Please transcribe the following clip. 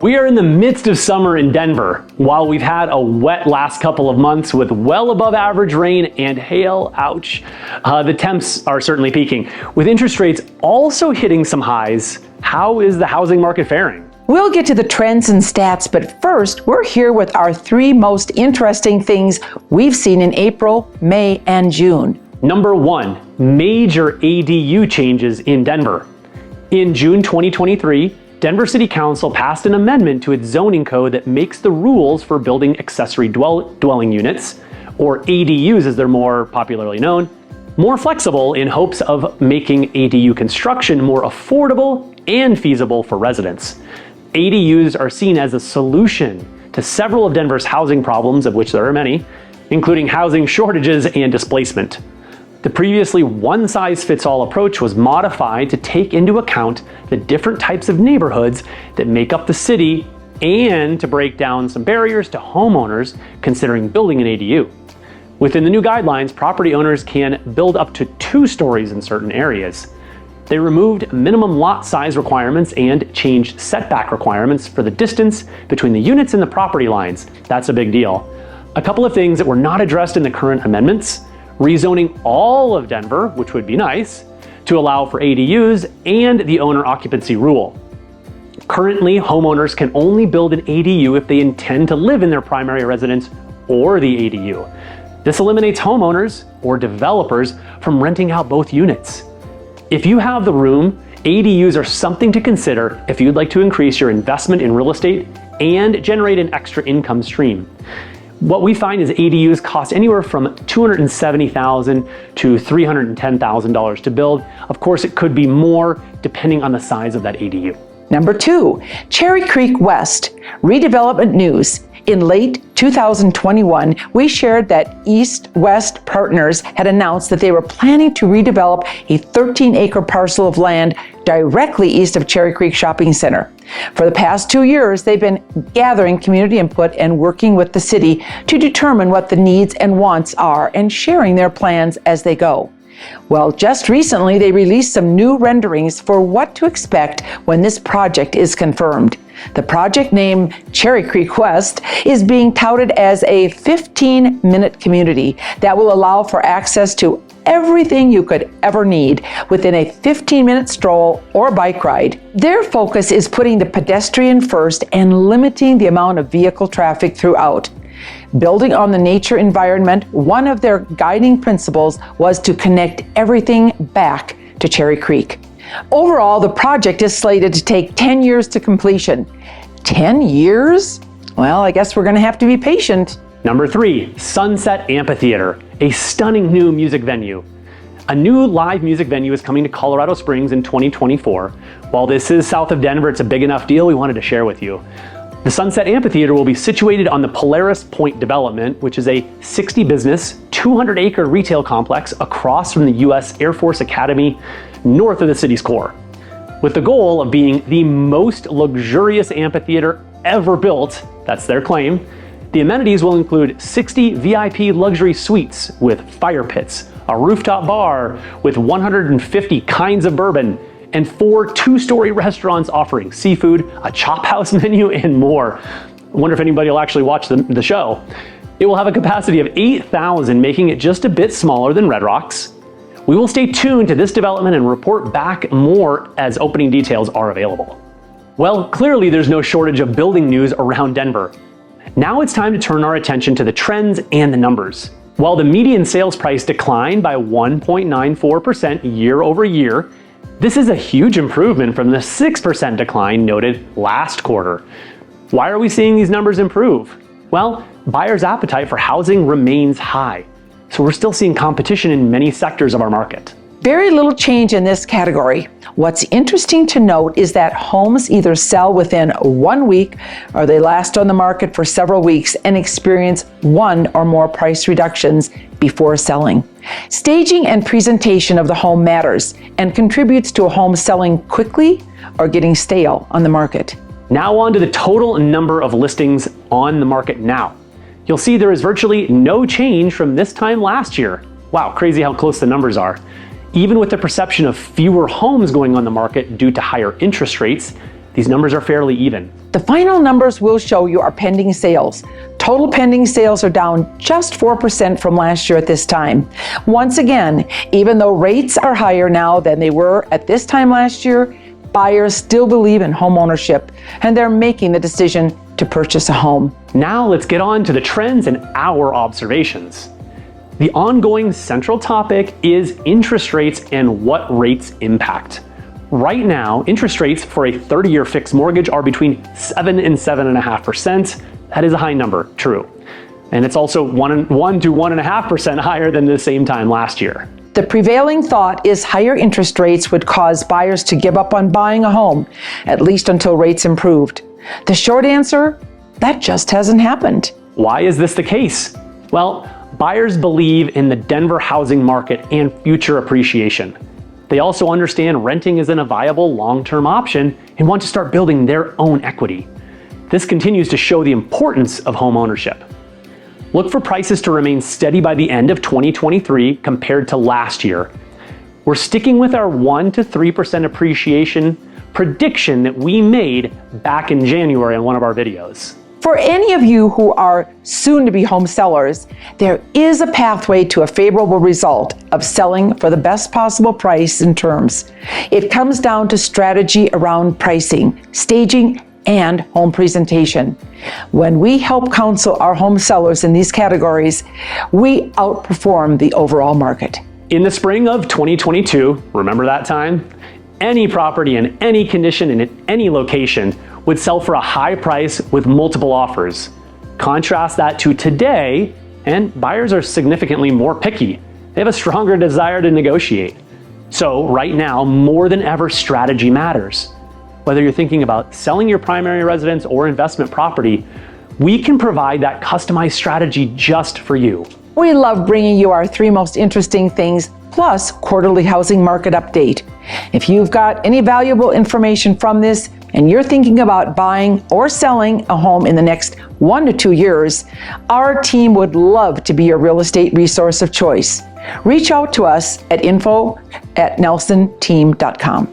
We are in the midst of summer in Denver. While we've had a wet last couple of months with well above average rain and hail, ouch, the temps are certainly peaking. With interest rates also hitting some highs, how is the housing market faring? We'll get to the trends and stats, but first, we're here with our 3 most interesting things we've seen in April, May, and June. Number 1, major ADU changes in Denver. In June 2023, Denver City Council passed an amendment to its zoning code that makes the rules for building accessory dwelling units, or ADUs as they're more popularly known, more flexible in hopes of making ADU construction more affordable and feasible for residents. ADUs are seen as a solution to several of Denver's housing problems, of which there are many, including housing shortages and displacement. The previously one-size-fits-all approach was modified to take into account the different types of neighborhoods that make up the city and to break down some barriers to homeowners considering building an ADU. Within the new guidelines, property owners can build up to 2 stories in certain areas. They removed minimum lot size requirements and changed setback requirements for the distance between the units and the property lines. That's a big deal. A couple of things that were not addressed in the current amendments: rezoning all of Denver, which would be nice, to allow for ADUs, and the owner occupancy rule. Currently, homeowners can only build an ADU if they intend to live in their primary residence or the ADU. This eliminates homeowners or developers from renting out both units. If you have the room, ADUs are something to consider if you'd like to increase your investment in real estate and generate an extra income stream. What we find is ADUs cost anywhere from $270,000 to $310,000 to build. Of course, it could be more depending on the size of that ADU. Number 2, Cherry Creek West, redevelopment news. In late 2021, we shared that East-West Partners had announced that they were planning to redevelop a 13-acre parcel of land directly east of Cherry Creek Shopping Center. For the past 2 years, they've been gathering community input and working with the city to determine what the needs and wants are and sharing their plans as they go. Well, just recently, they released some new renderings for what to expect when this project is confirmed. The project, named Cherry Creek West, is being touted as a 15-minute community that will allow for access to everything you could ever need within a 15-minute stroll or bike ride. Their focus is putting the pedestrian first and limiting the amount of vehicle traffic throughout. Building on the nature environment, one of their guiding principles was to connect everything back to Cherry Creek. Overall, the project is slated to take 10 years to completion. 10 years? Well, I guess we're going to have to be patient. Number 3, Sunset Amphitheater, a stunning new music venue. A new live music venue is coming to Colorado Springs in 2024. While this is south of Denver, it's a big enough deal we wanted to share with you. The Sunset Amphitheater will be situated on the Polaris Point development, which is a 60-business, 200-acre retail complex across from the U.S. Air Force Academy, north of the city's core. With the goal of being the most luxurious amphitheater ever built, that's their claim, the amenities will include 60 VIP luxury suites with fire pits, a rooftop bar with 150 kinds of bourbon, and 4 2-story restaurants offering seafood, a chop house menu, and more. I wonder if anybody will actually watch the show. It will have a capacity of 8,000, making it just a bit smaller than Red Rocks. We will stay tuned to this development and report back more as opening details are available. Well, clearly there's no shortage of building news around Denver. Now it's time to turn our attention to the trends and the numbers. While the median sales price declined by 1.94% year over year, this is a huge improvement from the 6% decline noted last quarter. Why are we seeing these numbers improve? Well, buyers' appetite for housing remains high, so we're still seeing competition in many sectors of our market. Very little change in this category. What's interesting to note is that homes either sell within 1 week or they last on the market for several weeks and experience 1 or more price reductions before selling. Staging and presentation of the home matters and contributes to a home selling quickly or getting stale on the market. Now on to the total number of listings on the market now. You'll see there is virtually no change from this time last year. Wow, crazy how close the numbers are. Even with the perception of fewer homes going on the market due to higher interest rates, these numbers are fairly even. The final numbers we'll show you are pending sales. Total pending sales are down just 4% from last year at this time. Once again, even though rates are higher now than they were at this time last year, buyers still believe in home ownership, and they're making the decision to purchase a home. Now let's get on to the trends and our observations. The ongoing central topic is interest rates and what rates impact. Right now, interest rates for a 30-year fixed mortgage are between 7 and 7.5%. That is a high number, true. And it's also 1 to 1.5% higher than the same time last year. The prevailing thought is higher interest rates would cause buyers to give up on buying a home, at least until rates improved. The short answer, that just hasn't happened. Why is this the case? Well, buyers believe in the Denver housing market and future appreciation. They also understand renting isn't a viable long-term option and want to start building their own equity. This continues to show the importance of home ownership. Look for prices to remain steady by the end of 2023 compared to last year. We're sticking with our 1 to 3% appreciation prediction that we made back in January on one of our videos. For any of you who are soon-to-be home sellers, there is a pathway to a favorable result of selling for the best possible price and terms. It comes down to strategy around pricing, staging, and home presentation. When we help counsel our home sellers in these categories, we outperform the overall market. In the spring of 2022, remember that time? Any property in any condition and in any location would sell for a high price with multiple offers. Contrast that to today, and buyers are significantly more picky. They have a stronger desire to negotiate. So right now, more than ever, strategy matters. Whether you're thinking about selling your primary residence or investment property, we can provide that customized strategy just for you. We love bringing you our 3 most interesting things, plus quarterly housing market update. If you've got any valuable information from this and you're thinking about buying or selling a home in the next 1 to 2 years, our team would love to be your real estate resource of choice. Reach out to us at info@nelsonteam.com.